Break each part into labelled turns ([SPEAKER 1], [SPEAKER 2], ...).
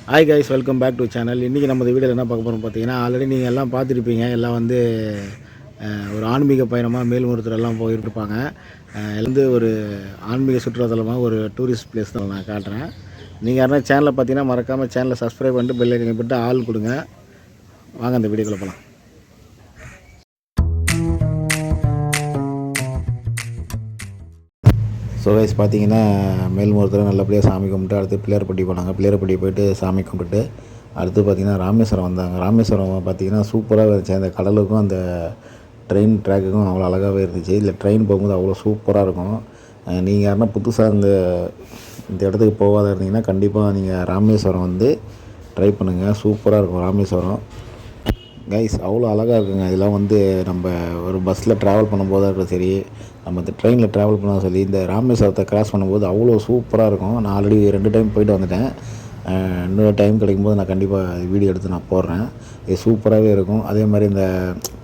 [SPEAKER 1] Hi guys, welcome back to channel. இன்றைக்கி நம்ம இந்த வீடியோவில் என்ன பார்க்க போகிறோம் பார்த்தீங்கன்னா, ஆல்ரெடி நீங்கள் எல்லாம் பார்த்துருப்பீங்க. எல்லாம் வந்து ஒரு ஆன்மீக பயணமாக மேல்மருவத்தூர்லாம் போயிருப்பாங்க. வந்து ஒரு ஆன்மீக சுற்றுலாத்தலமாக ஒரு டூரிஸ்ட் பிளேஸ் தான் நான் காட்டுறேன். நீங்கள் யாருன்னா சேனலை பார்த்தீங்கன்னா மறக்காமல் சேனலை சப்ஸ்கிரைப் பண்ணிட்டு பெல் ஐக்கன் போட்டு ஆள் கொடுங்க. வாங்க அந்த வீடியோக்குள்ளே போகலாம். ஸோ கைஸ் பார்த்தீங்கன்னா மேல்மருவத்தூர் நல்லபடியாக சாமி கும்பிட்டு அடுத்து பிள்ளையார்பட்டி போனாங்க. பிள்ளையார்பட்டி போய்ட்டு சாமி கும்பிட்டுட்டு அடுத்து பார்த்திங்கன்னா ராமேஸ்வரம் வந்தாங்க. ராமேஸ்வரம் பார்த்திங்கன்னா சூப்பராக இருந்துச்சு. அந்த கடலுக்கும் அந்த ட்ரெயின் ட்ராக்குக்கும் அவ்வளோ அழகாகவே இருந்துச்சு. இல்லை ட்ரெயின் போகும்போது அவ்வளோ சூப்பராக இருக்கும். நீங்கள் யாருன்னா புதுசாக இந்த இடத்துக்கு போகாத இருந்தீங்கன்னா கண்டிப்பாக நீங்கள் ராமேஸ்வரம் வந்து ட்ரை பண்ணுங்கள். சூப்பராக இருக்கும் ராமேஸ்வரம் கைஸ். அவ்வளோ அழகாக இருக்குங்க. இதெல்லாம் வந்து நம்ம ஒரு பஸ்ஸில் ட்ராவல் பண்ணும்போதாக இருக்கட்டும் சரி, நம்ம இந்த ட்ரெயினில் ட்ராவல் பண்ணாலும் சரி, இந்த ராமேஸ்வரத்தை கிராஸ் பண்ணும்போது அவ்வளோ சூப்பராக இருக்கும். நான் ஆல்ரெடி 2 டைம் போயிட்டு வந்துட்டேன். இன்னொரு டைம் கிடைக்கும்போது நான் கண்டிப்பாக வீடியோ எடுத்து நான் போடுறேன். இது சூப்பராகவே இருக்கும். அதே மாதிரி இந்த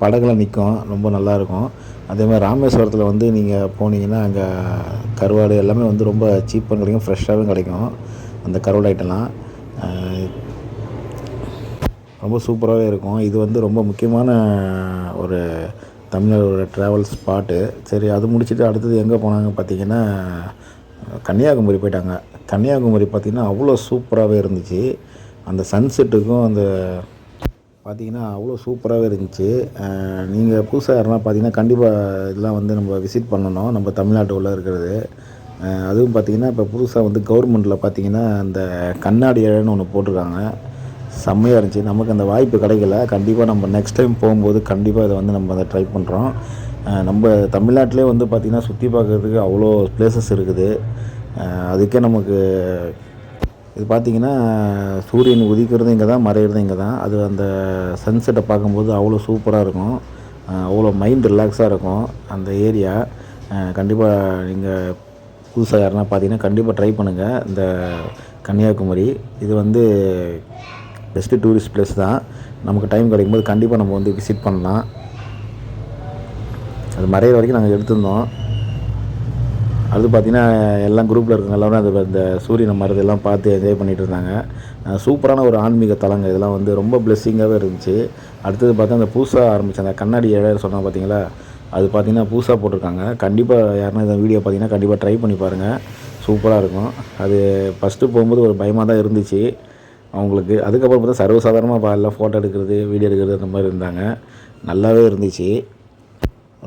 [SPEAKER 1] படகுலாம் நிற்கும், ரொம்ப நல்லாயிருக்கும். அதே மாதிரி ராமேஸ்வரத்தில் வந்து நீங்கள் போனீங்கன்னா அங்கே கருவாடு எல்லாமே வந்து ரொம்ப சீப்பாக கிடைக்கும், ஃப்ரெஷ்ஷாகவும் கிடைக்கும். அந்த கருவாடு ஐட்டம்லாம் ரொம்ப சூப்பராகவே இருக்கும். இது வந்து ரொம்ப முக்கியமான ஒரு தமிழரோட ட்ராவல் ஸ்பாட்டு. சரி, அது முடிச்சுட்டு அடுத்தது எங்கே போனாங்க பார்த்திங்கன்னா கன்னியாகுமரி போயிட்டாங்க. கன்னியாகுமரி பார்த்திங்கன்னா அவ்வளோ சூப்பராகவே இருந்துச்சு. அந்த சன்செட்டுக்கும் அந்த பார்த்திங்கன்னா அவ்வளோ சூப்பராகவே இருந்துச்சு. நீங்கள் புதுசாக யாருன்னா பார்த்திங்கன்னா கண்டிப்பாக இதெல்லாம் வந்து நம்ம விசிட் பண்ணணும், நம்ம தமிழ்நாட்டுக்குள்ளே இருக்கிறது. அதுவும் பார்த்திங்கன்னா இப்போ புதுசாக வந்து கவர்மெண்ட்டில் பார்த்திங்கன்னா அந்த கண்ணாடி இழைன்னு ஒன்று போட்டிருக்காங்க. செம்மையாக இருந்துச்சு. நமக்கு அந்த வாய்ப்பு கிடைக்கல. கண்டிப்பாக நம்ம நெக்ஸ்ட் டைம் போகும்போது கண்டிப்பாக இதை வந்து நம்ம அதை ட்ரை பண்ணுறோம். நம்ம தமிழ்நாட்டிலே வந்து பார்த்திங்கன்னா சுற்றி பார்க்குறதுக்கு அவ்வளோ பிளேசஸ் இருக்குது. அதுக்கே நமக்கு இது பார்த்திங்கன்னா சூரியன் உதிக்கிறது இங்கே தான், மறையிறது இங்கே தான். அது அந்த சன்செட்டை பார்க்கும்போது அவ்வளோ சூப்பராக இருக்கும். அவ்வளோ மைண்ட் ரிலாக்ஸாக இருக்கும் அந்த ஏரியா. கண்டிப்பாக நீங்கள் புதுசாக யாருன்னா பார்த்தீங்கன்னா கண்டிப்பாக ட்ரை பண்ணுங்கள் இந்த கன்னியாகுமரி. இது வந்து பெஸ்ட்டு டூரிஸ்ட் பிளேஸ் தான். நமக்கு டைம் கிடைக்கும்போது கண்டிப்பாக நம்ம வந்து விசிட் பண்ணலாம். அது மறையிற வரைக்கும் நாங்கள் எடுத்திருந்தோம். அது பார்த்திங்கன்னா எல்லாம் குரூப்பில் இருக்கவங்க எல்லோரும் அது இந்த சூரியனை மரத்தெல்லாம் பார்த்து என்ஜாய் பண்ணிகிட்டு இருந்தாங்க. சூப்பரான ஒரு ஆன்மீக தலங்கள் இதெல்லாம் வந்து ரொம்ப பிளெஸ்ஸிங்காகவே இருந்துச்சு. அடுத்தது பார்த்தா அந்த புதுசாக ஆரம்பித்த அந்த கண்ணாடி இழை சொன்னால் பார்த்தீங்களா, அது பார்த்திங்கன்னா புதுசாக போட்டிருக்காங்க. கண்டிப்பாக யாருன்னா இந்த வீடியோ பார்த்திங்கன்னா கண்டிப்பாக ட்ரை பண்ணி பாருங்கள், சூப்பராக இருக்கும். அது ஃபஸ்ட்டு போகும்போது ஒரு பயமாக தான் இருந்துச்சு அவங்களுக்கு. அதுக்கப்புறம் பார்த்தா சர்வசாதாரணமாக எல்லாம் ஃபோட்டோ எடுக்கிறது, வீடியோ எடுக்கிறது அந்த மாதிரி இருந்தாங்க. நல்லாவே இருந்துச்சு.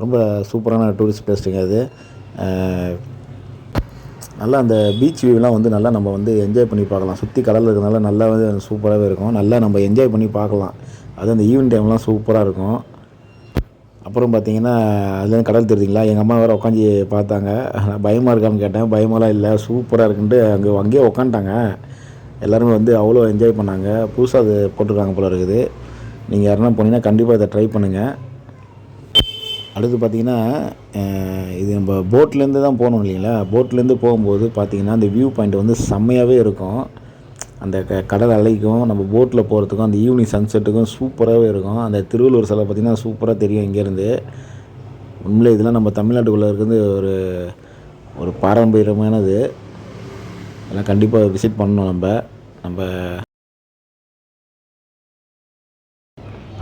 [SPEAKER 1] ரொம்ப சூப்பரான டூரிஸ்ட் பிளேஸுங்க அது. நல்லா அந்த பீச் வியூலாம் வந்து நல்லா நம்ம வந்து என்ஜாய் பண்ணி பார்க்கலாம். சுற்றி கடலில் இருக்கிறதுனால நல்லா வந்து சூப்பராகவே இருக்கும். நல்லா நம்ம என்ஜாய் பண்ணி பார்க்கலாம். அது அந்த ஈவினிங் டைம்லாம் சூப்பராக இருக்கும். அப்புறம் பார்த்திங்கன்னா அதுலேருந்து கடல் தெரியுதுங்களா, எங்கள் அம்மா வேறு உட்காந்து பார்த்தாங்க. பயமாக இருக்கான்னு கேட்டேன். பயமெல்லாம் இல்லை, சூப்பராக இருக்குன்ட்டு அங்கேயே உட்காந்துட்டாங்க. எல்லோருமே வந்து அவ்வளோ என்ஜாய் பண்ணாங்க. புதுசாக அது போட்டிருக்காங்க போல இருக்குது. நீங்கள் யாருன்னா போனீங்கன்னா கண்டிப்பாக இதை ட்ரை பண்ணுங்கள். அடுத்து பார்த்திங்கன்னா இது நம்ம போட்லேருந்து தான் போகணும் இல்லைங்களா. போட்லேருந்து போகும்போது பார்த்திங்கன்னா அந்த வியூ பாயிண்ட் வந்து செம்மையாகவே இருக்கும். அந்த கடல் அலைக்கும் நம்ம போட்டில் போகிறதுக்கும் அந்த ஈவினிங் சன்செட்டுக்கும் சூப்பராகவே இருக்கும். அந்த திருவள்ளுவர் சிலை பார்த்திங்கன்னா சூப்பராக தெரியும் இங்கேருந்து. உண்மையிலே இதெல்லாம் நம்ம தமிழ்நாட்டுக்குள்ளே இருக்கிறது ஒரு பாரம்பரியமானது. அதெல்லாம் கண்டிப்பாக விசிட் பண்ணணும் நம்ம.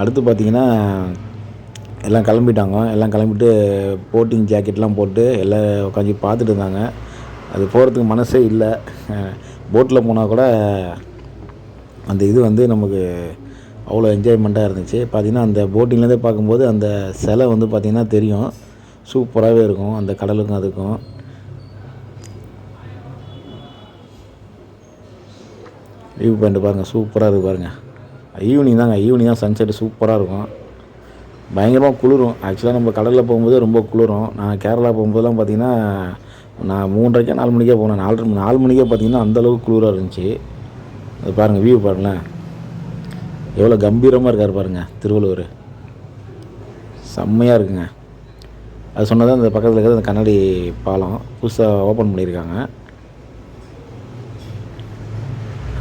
[SPEAKER 1] அடுத்து பார்த்திங்கன்னா எல்லாம் கிளம்பிட்டாங்க. எல்லாம் கிளம்பிட்டு போட்டிங் ஜாக்கெட்லாம் போட்டு எல்லாம் உட்காந்து பார்த்துட்டு இருந்தாங்க. அது போகிறதுக்கு மனசே இல்லை. போட்டில் போனால் கூட அந்த இது வந்து நமக்கு அவ்வளோ என்ஜாய்மெண்ட்டாக இருந்துச்சு. பார்த்திங்கன்னா அந்த போட்டிங்லேருந்தே பார்க்கும்போது அந்த சிலை வந்து பார்த்திங்கன்னா தெரியும், சூப்பராகவே இருக்கும் அந்த கடலுக்கும் அதுக்கும். வியூ பாயிண்ட் பாருங்கள், சூப்பராக இருக்குது பாருங்கள். ஈவினிங் தான் சன்செட்டு சூப்பராக இருக்கும். பயங்கரமாக குளிரும். ஆக்சுவலாக நம்ம கடலில் போகும்போது ரொம்ப குளிரும். நான் கேரளா போகும்போதெல்லாம் பார்த்திங்கன்னா நான் 3:30 4 மணிக்கே போனேன். 4 மணிக்கே பார்த்திங்கன்னா அந்தளவுக்கு குளிராக இருந்துச்சு. அது பாருங்கள், வியூ பாருங்களேன், எவ்வளோ கம்பீரமாக இருக்கார் பாருங்கள் திருவள்ளுவர். செம்மையாக இருக்குங்க. அது சொன்னதான் அந்த பக்கத்தில் இருக்கிற அந்த கண்ணாடி பாலம் புதுசாக ஓப்பன் பண்ணியிருக்காங்க.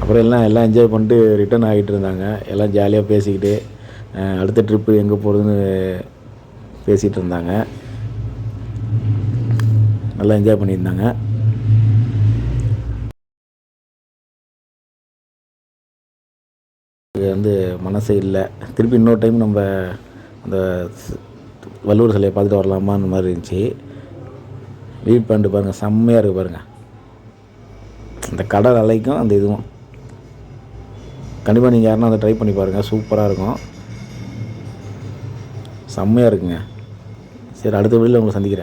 [SPEAKER 1] அப்புறம் எல்லாம் என்ஜாய் பண்ணிட்டு ரிட்டர்ன் ஆகிட்டு இருந்தாங்க. எல்லாம் ஜாலியாக பேசிக்கிட்டு அடுத்த ட்ரிப்பு எங்கே போகிறதுன்னு பேசிகிட்டு இருந்தாங்க. நல்லா என்ஜாய் பண்ணியிருந்தாங்க. வந்து மனசே இல்லை. திருப்பி இன்னொரு டைம் நம்ம அந்த வள்ளுவர் சிலையை பார்த்துட்டு வரலாமான்னு மாதிரி இருந்துச்சு. வியூ பாயிண்ட் பாருங்கள், செம்மையாக இருக்குது பாருங்கள். அந்த கடல் அலைக்கும் அந்த இதுவும் கண்டிப்பாக நீங்கள் யாருன்னா அதை ட்ரை பண்ணி பாருங்கள், சூப்பராக இருக்கும், செம்மையாக இருக்குங்க. சரி, அடுத்த வீடியோவில் உங்களை சந்திக்கிறேன்.